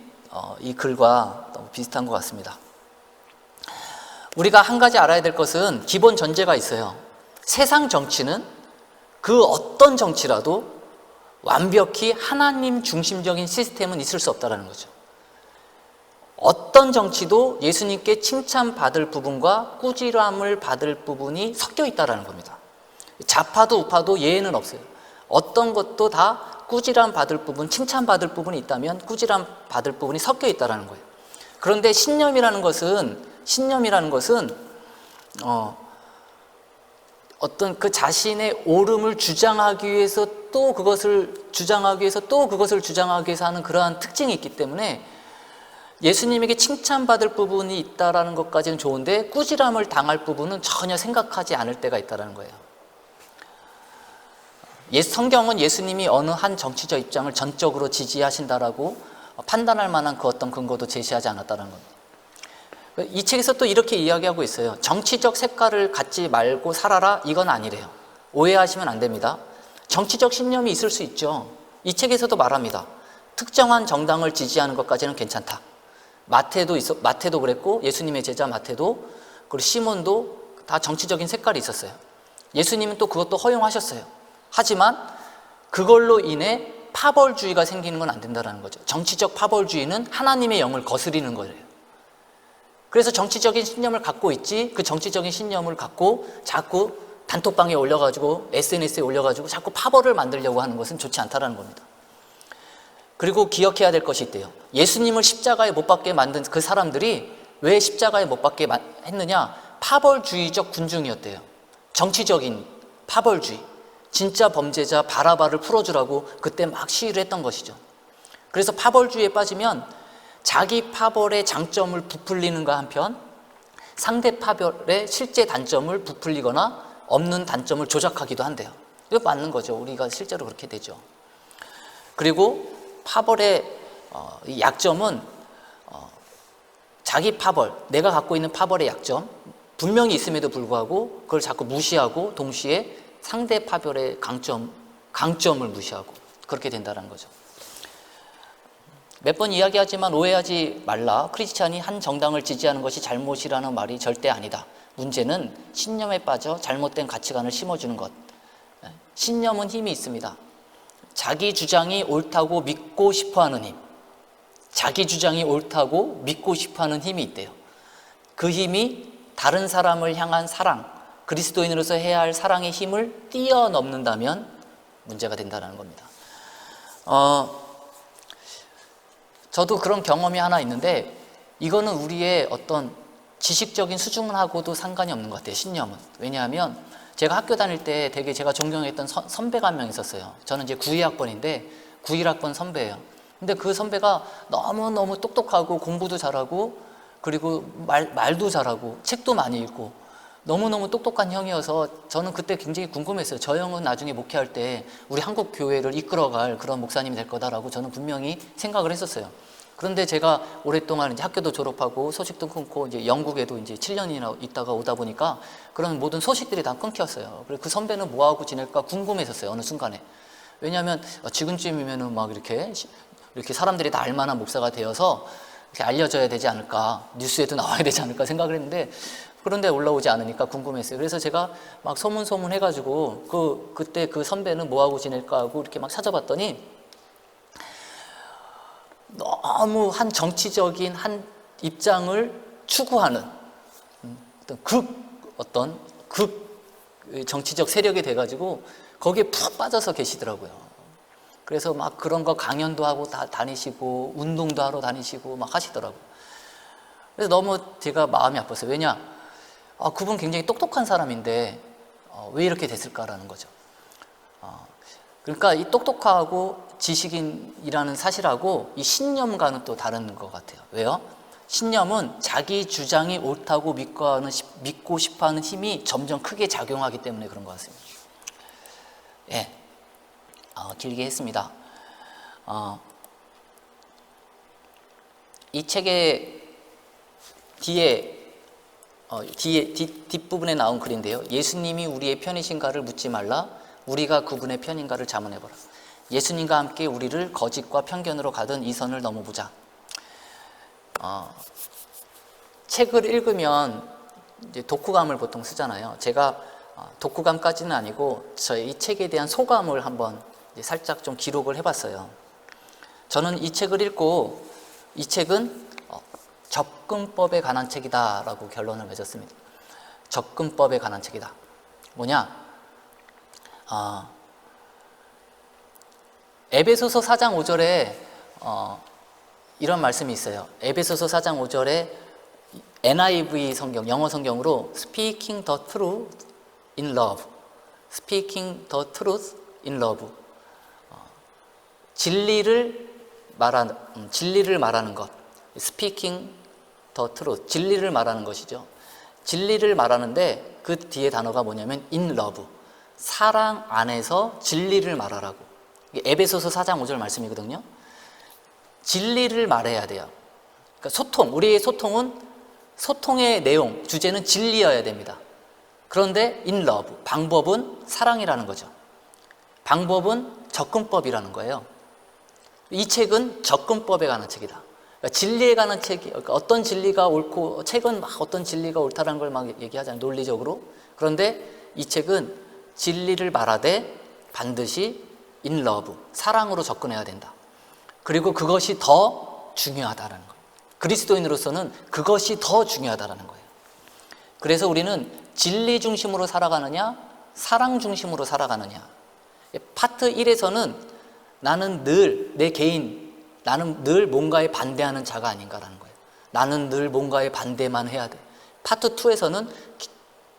이 글과 너무 비슷한 것 같습니다. 우리가 한 가지 알아야 될 것은 기본 전제가 있어요. 세상 정치는 그 어떤 정치라도 완벽히 하나님 중심적인 시스템은 있을 수 없다는 거죠. 어떤 정치도 예수님께 칭찬받을 부분과 꾸지람을 받을 부분이 섞여 있다는 겁니다. 좌파도 우파도 예외는 없어요. 어떤 것도 다 꾸지람 받을 부분, 칭찬받을 부분이 있다면 꾸지람 받을 부분이 섞여 있다는 거예요. 그런데 신념이라는 것은 어떤 그 자신의 옳음을 주장하기 위해서 또 그것을 주장하기 위해서 하는 그러한 특징이 있기 때문에 예수님에게 칭찬받을 부분이 있다는 것까지는 좋은데 꾸지람을 당할 부분은 전혀 생각하지 않을 때가 있다는 거예요. 성경은 예수님이 어느 한 정치적 입장을 전적으로 지지하신다라고 판단할 만한 그 어떤 근거도 제시하지 않았다는 겁니다. 이 책에서 또 이렇게 이야기하고 있어요. 정치적 색깔을 갖지 말고 살아라, 이건 아니래요. 오해하시면 안 됩니다. 정치적 신념이 있을 수 있죠. 이 책에서도 말합니다. 특정한 정당을 지지하는 것까지는 괜찮다. 마태도 그랬고, 예수님의 제자 마태도, 그리고 시몬도 다 정치적인 색깔이 있었어요. 예수님은 또 그것도 허용하셨어요. 하지만 그걸로 인해 파벌주의가 생기는 건 안 된다는 거죠. 정치적 파벌주의는 하나님의 영을 거스리는 거예요. 그래서 정치적인 신념을 갖고 있지, 그 정치적인 신념을 갖고 자꾸 단톡방에 올려가지고 SNS에 올려가지고 자꾸 파벌을 만들려고 하는 것은 좋지 않다는 겁니다. 그리고 기억해야 될 것이 있대요. 예수님을 십자가에 못 박게 만든 그 사람들이 왜 십자가에 못 박게 했느냐? 파벌주의적 군중이었대요. 정치적인 파벌주의. 진짜 범죄자 바라바를 풀어주라고 그때 막 시위를 했던 것이죠. 그래서 파벌주의에 빠지면 자기 파벌의 장점을 부풀리는가 한편 상대 파벌의 실제 단점을 부풀리거나 없는 단점을 조작하기도 한대요. 이거 맞는 거죠. 우리가 실제로 그렇게 되죠. 그리고 파벌의 약점은 자기 파벌, 내가 갖고 있는 파벌의 약점 분명히 있음에도 불구하고 그걸 자꾸 무시하고 동시에 상대 파벌의 강점을 무시하고 그렇게 된다는 거죠. 몇 번 이야기하지만 오해하지 말라. 크리스찬이 한 정당을 지지하는 것이 잘못이라는 말이 절대 아니다. 문제는 신념에 빠져 잘못된 가치관을 심어주는 것. 신념은 힘이 있습니다. 자기 주장이 옳다고 믿고 싶어하는 힘. 자기 주장이 옳다고 믿고 싶어하는 힘이 있대요. 그 힘이 다른 사람을 향한 사랑, 그리스도인으로서 해야 할 사랑의 힘을 뛰어넘는다면 문제가 된다는 겁니다. 저도 그런 경험이 하나 있는데 이거는 우리의 어떤 지식적인 수준하고도 상관이 없는 것 같아요. 신념은. 왜냐하면 제가 학교 다닐 때 되게 제가 존경했던 선배가 한 명 있었어요. 저는 이제 92학번인데 91학번 선배예요. 근데 그 선배가 너무너무 똑똑하고 공부도 잘하고 그리고 말도 잘하고 책도 많이 읽고 너무너무 똑똑한 형이어서 저는 그때 굉장히 궁금했어요. 저 형은 나중에 목회할 때 우리 한국 교회를 이끌어갈 그런 목사님이 될 거다라고 저는 분명히 생각을 했었어요. 그런데 제가 오랫동안 이제 학교도 졸업하고 소식도 끊고 이제 영국에도 이제 7년이나 있다가 오다 보니까 그런 모든 소식들이 다 끊겼어요. 그래서 그 선배는 뭐 하고 지낼까 궁금했었어요. 어느 순간에. 왜냐하면 지금쯤이면은 막 이렇게 사람들이 다 알만한 목사가 되어서 이렇게 알려져야 되지 않을까, 뉴스에도 나와야 되지 않을까 생각을 했는데 그런데 올라오지 않으니까 궁금했어요. 그래서 제가 막 소문 해가지고 그때 그 선배는 뭐 하고 지낼까 하고 이렇게 막 찾아봤더니 너무 한 정치적인 한 입장을 추구하는 어떤 극 정치적 세력이 돼가지고 거기에 푹 빠져서 계시더라고요. 그래서 막 그런 거 강연도 하고 다 다니시고 운동도 하러 다니시고 막 하시더라고요. 그래서 너무 제가 마음이 아팠어요. 왜냐? 그분 굉장히 똑똑한 사람인데 왜 이렇게 됐을까라는 거죠. 그러니까 이 똑똑하고 지식인이라는 사실하고 이 신념과는 또 다른 것 같아요. 왜요? 신념은 자기 주장이 옳다고 믿고 싶어하는 힘이 점점 크게 작용하기 때문에 그런 것 같습니다. 예, 길게 했습니다. 이 책의 뒷부분에 나온 글인데요. 예수님이 우리의 편이신가를 묻지 말라. 우리가 그분의 편인가를 자문해보라. 예수님과 함께 우리를 거짓과 편견으로 가던 이 선을 넘어보자. 책을 읽으면 이제 독후감을 보통 쓰잖아요. 제가 독후감까지는 아니고 저의 이 책에 대한 소감을 한번 이제 살짝 좀 기록을 해봤어요. 저는 이 책을 읽고 이 책은 접근법에 관한 책이다라고 결론을 맺었습니다. 접근법에 관한 책이다. 뭐냐? 에베소서 4장 5절에 이런 말씀이 있어요. 에베소서 4장 5절에 NIV 성경, 영어 성경으로 Speaking the truth in love, Speaking the truth in love, 진리를 말하는 것, Speaking the truth, 진리를 말하는 것이죠. 진리를 말하는데 그 뒤에 단어가 뭐냐면 in love, 사랑 안에서 진리를 말하라고. 에베소서 4장 5절 말씀이거든요. 진리를 말해야 돼요. 그러니까 우리의 소통은 소통의 내용, 주제는 진리여야 됩니다. 그런데 in love, 방법은 사랑이라는 거죠. 방법은 접근법이라는 거예요. 이 책은 접근법에 관한 책이다. 그러니까 진리에 관한 책이, 그러니까 어떤 진리가 옳고, 책은 막 어떤 진리가 옳다는 걸 막 얘기하잖아요, 논리적으로. 그런데 이 책은 진리를 말하되 반드시 in love, 사랑으로 접근해야 된다. 그리고 그것이 더 중요하다는 거예요. 그리스도인으로서는 그것이 더 중요하다는 거예요. 그래서 우리는 진리 중심으로 살아가느냐, 사랑 중심으로 살아가느냐. 파트 1에서는 나는 늘 내 개인, 나는 늘 뭔가에 반대하는 자가 아닌가라는 거예요. 나는 늘 뭔가에 반대만 해야 돼. 파트 2에서는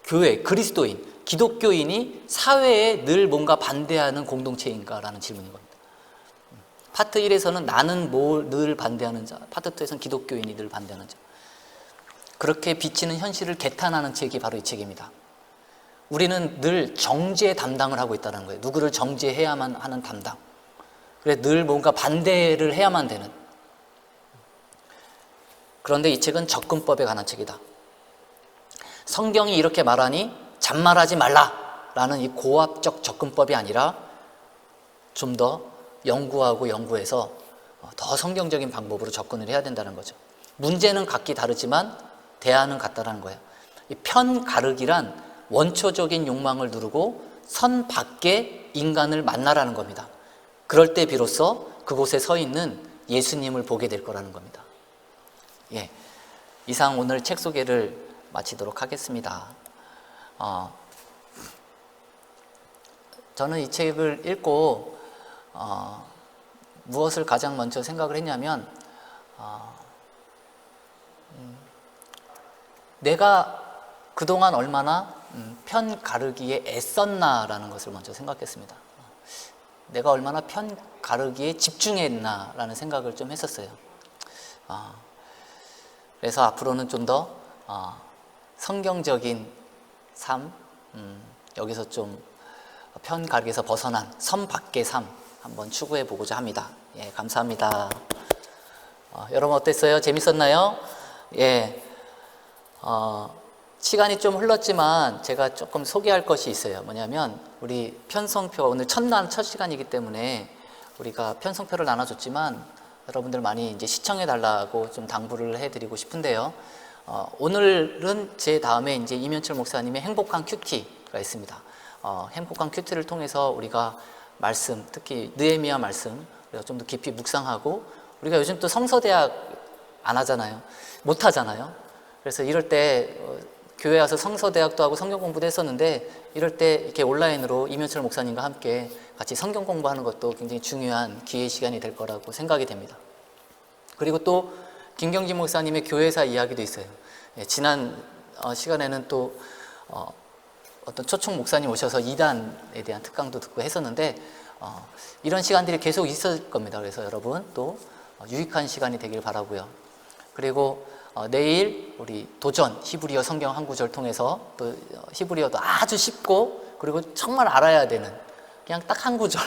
교회, 그리스도인, 기독교인이 사회에 늘 뭔가 반대하는 공동체인가라는 질문인 겁니다. 파트 1에서는 나는 뭘 늘 반대하는 자, 파트 2에서는 기독교인이 늘 반대하는 자. 그렇게 비치는 현실을 개탄하는 책이 바로 이 책입니다. 우리는 늘 정죄 담당을 하고 있다는 거예요. 누구를 정죄해야만 하는 담당. 그래 늘 뭔가 반대를 해야만 되는. 그런데 이 책은 접근법에 관한 책이다. 성경이 이렇게 말하니 잔말하지 말라라는 이 고압적 접근법이 아니라 좀 더 연구하고 연구해서 더 성경적인 방법으로 접근을 해야 된다는 거죠. 문제는 각기 다르지만 대안은 같다는 거예요. 이 편 가르기란 원초적인 욕망을 누르고 선 밖의 인간을 만나라는 겁니다. 그럴 때 비로소 그곳에 서 있는 예수님을 보게 될 거라는 겁니다. 예, 이상 오늘 책 소개를 마치도록 하겠습니다. 저는 이 책을 읽고 무엇을 가장 먼저 생각을 했냐면 내가 그동안 얼마나 편 가르기에 애썼나라는 것을 먼저 생각했습니다. 내가 얼마나 편 가르기에 집중했나라는 생각을 좀 했었어요. 그래서 앞으로는 좀 더 성경적인 삶, 여기서 좀 편 가르기에서 벗어난 선 밖의 삶 한번 추구해 보고자 합니다. 예, 감사합니다. 여러분 어땠어요? 재밌었나요? 예, 시간이 좀 흘렀지만 제가 조금 소개할 것이 있어요. 뭐냐면 우리 편성표, 오늘 첫 시간이기 때문에 우리가 편성표를 나눠줬지만 여러분들 많이 이제 시청해 달라고 좀 당부를 해드리고 싶은데요. 오늘은 제 다음에 이제 이면철 목사님의 행복한 큐티가 있습니다. 행복한 큐티를 통해서 우리가 말씀, 특히 느헤미야 말씀 우리가 좀 더 깊이 묵상하고, 우리가 요즘 또 성서대학 안 하잖아요. 못 하잖아요. 그래서 이럴 때 교회 와서 성서대학도 하고 성경 공부도 했었는데, 이럴 때 이렇게 온라인으로 이면철 목사님과 함께 같이 성경 공부하는 것도 굉장히 중요한 기회의 시간이 될 거라고 생각이 됩니다. 그리고 또 김경진 목사님의 교회사 이야기도 있어요. 예, 지난 시간에는 또 어떤 초청 목사님 오셔서 이단에 대한 특강도 듣고 했었는데, 이런 시간들이 계속 있을 겁니다. 그래서 여러분 또 유익한 시간이 되길 바라고요. 그리고 내일 우리 도전 히브리어 성경 한 구절 통해서 또 히브리어도 아주 쉽고 그리고 정말 알아야 되는 그냥 딱 한 구절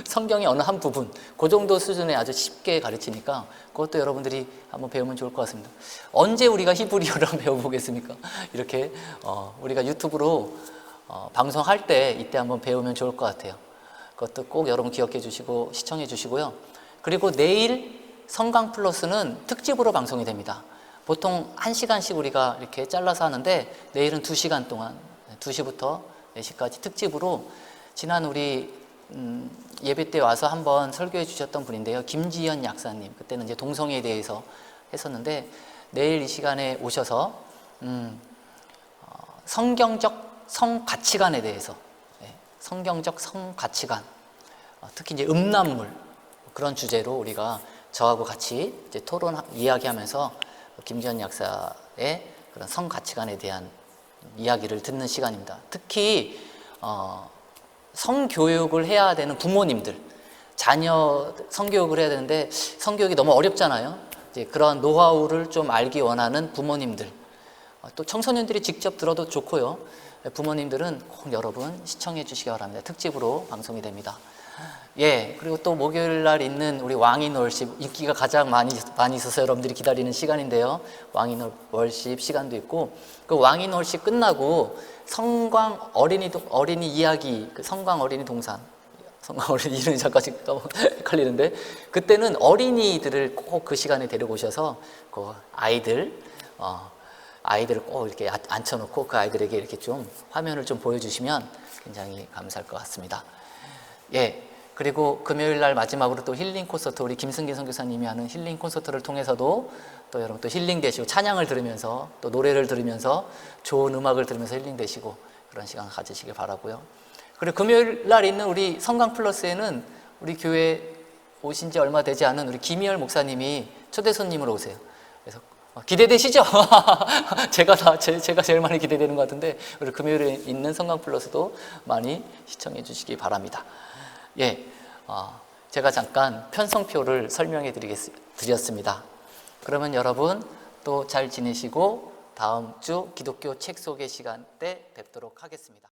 성경의 어느 한 부분 그 정도 수준에 아주 쉽게 가르치니까 그것도 여러분들이 한번 배우면 좋을 것 같습니다. 언제 우리가 히브리어를 한번 배워보겠습니까? 이렇게 우리가 유튜브로 방송할 때 이때 한번 배우면 좋을 것 같아요. 그것도 꼭 여러분 기억해 주시고 시청해 주시고요. 그리고 내일 성강 플러스는 특집으로 방송이 됩니다. 보통 1시간씩 우리가 이렇게 잘라서 하는데 내일은 2시간 동안 2시부터 4시까지 특집으로 지난 우리 예배 때 와서 한번 설교해 주셨던 분인데요. 김지연 약사님, 그때는 이제 동성애에 대해서 했었는데 내일 이 시간에 오셔서 성경적 성가치관에 대해서, 성경적 성가치관, 특히 이제 음란물 그런 주제로 우리가 저하고 같이 이제 토론 이야기하면서 김지연 약사의 그런 성가치관에 대한 이야기를 듣는 시간입니다. 특히 성교육을 해야 되는 부모님들, 자녀 성교육을 해야 되는데 성교육이 너무 어렵잖아요. 이제 그런 노하우를 좀 알기 원하는 부모님들, 또 청소년들이 직접 들어도 좋고요. 부모님들은 꼭 여러분 시청해 주시기 바랍니다. 특집으로 방송이 됩니다. 예, 그리고 또 목요일 날 있는 우리 왕인 월십, 인기가 가장 많이 있어서 여러분들이 기다리는 시간인데요. 왕인 월십 시간도 있고, 그 왕인 월십 끝나고 성광 어린이 이야기, 그 성광 어린이 동산, 성광 어린이 이름이 잠깐씩 헷갈리는데, 그때는 어린이들을 꼭 그 시간에 데려오셔서 그 아이들을 꼭 이렇게 앉혀놓고 그 아이들에게 이렇게 좀 화면을 좀 보여주시면 굉장히 감사할 것 같습니다. 예. 그리고 금요일 날 마지막으로 또 힐링 콘서트, 우리 김승기 선교사님이 하는 힐링 콘서트를 통해서도 또 여러분 또 힐링 되시고, 찬양을 들으면서 또 노래를 들으면서 좋은 음악을 들으면서 힐링 되시고 그런 시간 가지시길 바라고요. 그리고 금요일 날 있는 우리 성강 플러스에는 우리 교회 오신 지 얼마 되지 않은 우리 김희열 목사님이 초대 손님으로 오세요. 그래서 기대되시죠? 제가 제일 많이 기대되는 것 같은데, 우리 금요일에 있는 성강 플러스도 많이 시청해 주시기 바랍니다. 예, 제가 잠깐 편성표를 설명해 드렸습니다. 그러면 여러분 또 잘 지내시고 다음 주 기독교 책 소개 시간 때 뵙도록 하겠습니다.